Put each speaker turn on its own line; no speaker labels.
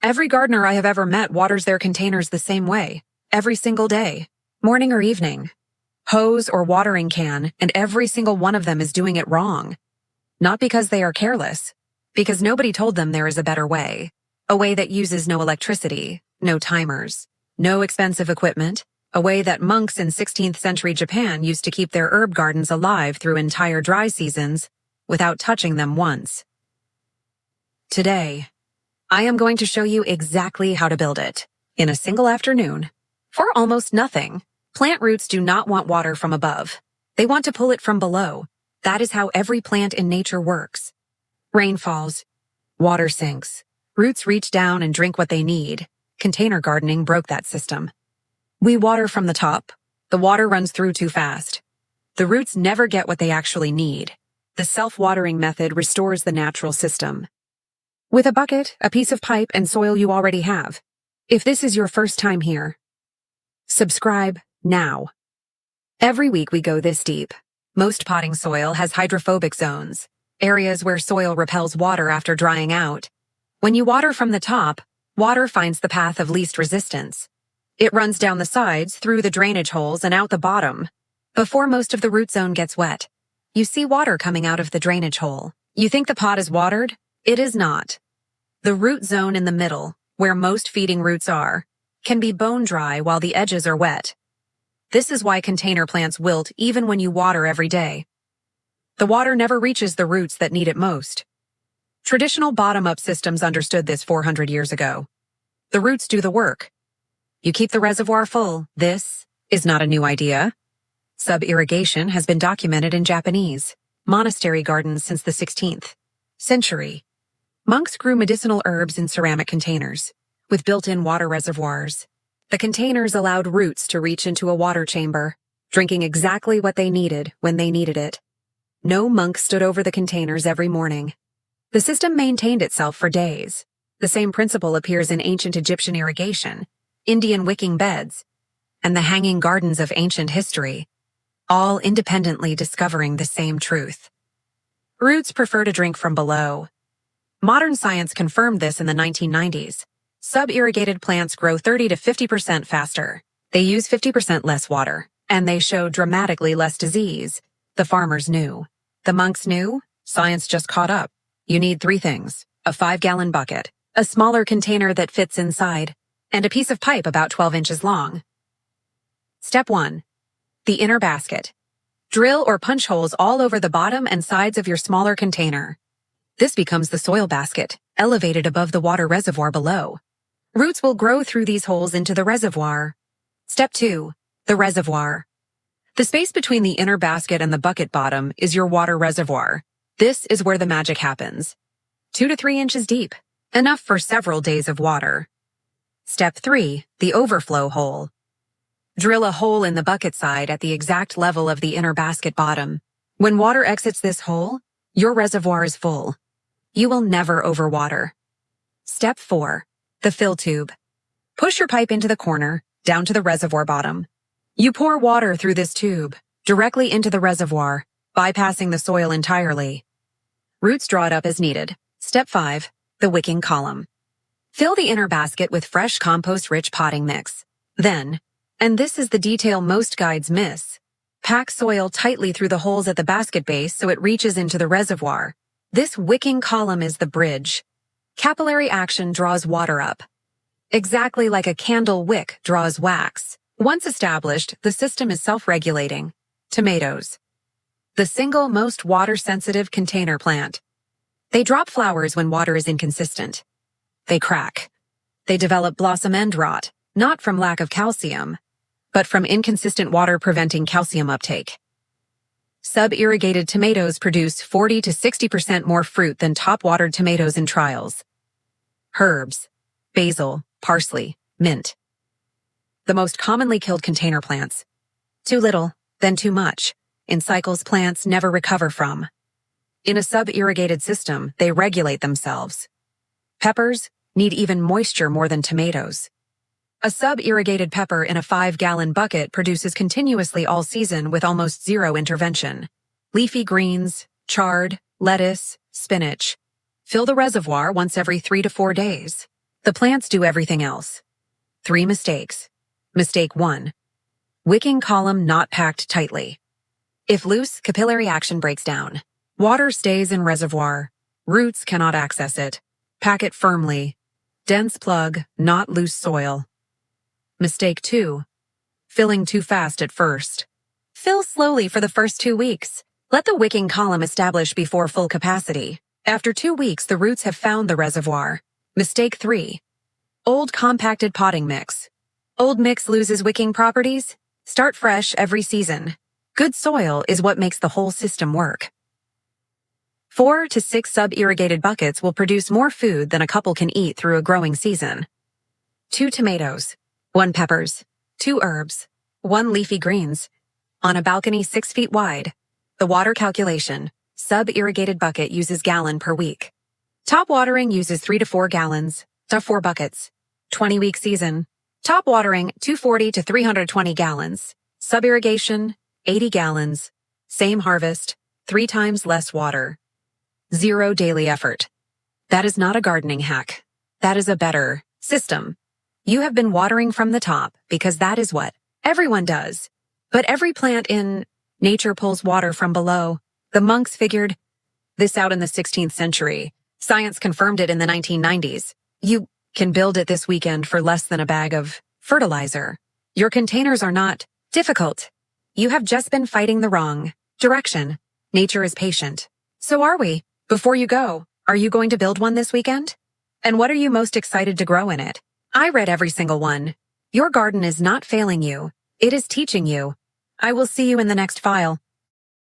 Every gardener I have ever met waters their containers the same way, every single day, morning or evening. Hose or watering can, and every single one of them is doing it wrong. Not because they are careless, because nobody told them there is a better way. A way that uses no electricity, no timers, no expensive equipment, a way that monks in 16th century Japan used to keep their herb gardens alive through entire dry seasons without touching them once. Today, I am going to show you exactly how to build it in a single afternoon for almost nothing. Plant roots do not want water from above. They want to pull it from below. That is how every plant in nature works. Rain falls, water sinks, roots reach down and drink what they need. Container gardening broke that system. We water from the top. The water runs through too fast. The roots never get what they actually need. The self-watering method restores the natural system. With a bucket, a piece of pipe, and soil you already have. If this is your first time here, subscribe now. Every week we go this deep. Most potting soil has hydrophobic zones, areas where soil repels water after drying out. When you water from the top, water finds the path of least resistance. It runs down the sides, through the drainage holes, and out the bottom. Before most of the root zone gets wet, you see water coming out of the drainage hole. You think the pot is watered? It is not. The root zone in the middle, where most feeding roots are, can be bone dry while the edges are wet. This is why container plants wilt even when you water every day. The water never reaches the roots that need it most. Traditional bottom-up systems understood this 400 years ago. The roots do the work. You keep the reservoir full. This is not a new idea. Sub-irrigation has been documented in Japanese monastery gardens since the 16th century. Monks grew medicinal herbs in ceramic containers, with built-in water reservoirs. The containers allowed roots to reach into a water chamber, drinking exactly what they needed when they needed it. No monk stood over the containers every morning. The system maintained itself for days. The same principle appears in ancient Egyptian irrigation, Indian wicking beds, and the hanging gardens of ancient history, all independently discovering the same truth. Roots prefer to drink from below. Modern science confirmed this in the 1990s. Sub-irrigated plants grow 30 to 50% faster. They use 50% less water, and they show dramatically less disease. The farmers knew. The monks knew. Science just caught up. You need 3 things: a 5-gallon bucket, a smaller container that fits inside, and a piece of pipe about 12 inches long. Step 1. The inner basket. Drill or punch holes all over the bottom and sides of your smaller container. This becomes the soil basket, elevated above the water reservoir below. Roots will grow through these holes into the reservoir. Step 2. The reservoir. The space between the inner basket and the bucket bottom is your water reservoir. This is where the magic happens. 2 to 3 inches deep, enough for several days of water. Step 3. The overflow hole. Drill a hole in the bucket side at the exact level of the inner basket bottom. When water exits this hole, your reservoir is full. You will never overwater. Step 4. The fill tube. Push your pipe into the corner, down to the reservoir bottom. You pour water through this tube, directly into the reservoir, bypassing the soil entirely. Roots draw it up as needed. Step 5. The wicking column. Fill the inner basket with fresh compost-rich potting mix. Then, and this is the detail most guides miss, pack soil tightly through the holes at the basket base so it reaches into the reservoir. This wicking column is the bridge. Capillary action draws water up, exactly like a candle wick draws wax. Once established, the system is self-regulating. Tomatoes. The single most water-sensitive container plant. They drop flowers when water is inconsistent. They crack. They develop blossom end rot, not from lack of calcium, but from inconsistent water preventing calcium uptake. Sub-irrigated tomatoes produce 40 to 60% more fruit than top-watered tomatoes in trials. Herbs. Basil, parsley, mint. The most commonly killed container plants. Too little, then too much. In cycles plants never recover from. In a sub-irrigated system, they regulate themselves. Peppers need even moisture more than tomatoes. A sub-irrigated pepper in a 5-gallon bucket produces continuously all season with almost zero intervention. Leafy greens, chard, lettuce, spinach. Fill the reservoir once every 3 to 4 days. The plants do everything else. 3 mistakes. Mistake 1. Wicking column not packed tightly. If loose, capillary action breaks down. Water stays in reservoir. Roots cannot access it. Pack it firmly. Dense plug, not loose soil. Mistake 2. Filling too fast at first. Fill slowly for the first 2 weeks. Let the wicking column establish before full capacity. After 2 weeks, the roots have found the reservoir. Mistake 3. Old compacted potting mix. Old mix loses wicking properties? Start fresh every season. Good soil is what makes the whole system work. 4 to 6 sub-irrigated buckets will produce more food than a couple can eat through a growing season. 2 tomatoes, 1 peppers, 2 herbs, 1 leafy greens. On a balcony 6 feet wide. The water calculation, sub-irrigated bucket uses gallon per week. Top watering uses 3 to 4 gallons, to 4 buckets. 20-week season. Top watering 240 to 320 gallons. Sub-irrigation 80 gallons. Same harvest, 3 times less water. 0 daily effort. That is not a gardening hack. That is a better system. You have been watering from the top because that is what everyone does. But every plant in nature pulls water from below. The monks figured this out in the 16th century. Science confirmed it in the 1990s. You can build it this weekend for less than a bag of fertilizer. Your containers are not difficult. You have just been fighting the wrong direction. Nature is patient. So are we. Before you go, are you going to build one this weekend? And what are you most excited to grow in it? I read every single one. Your garden is not failing you. It is teaching you. I will see you in the next file.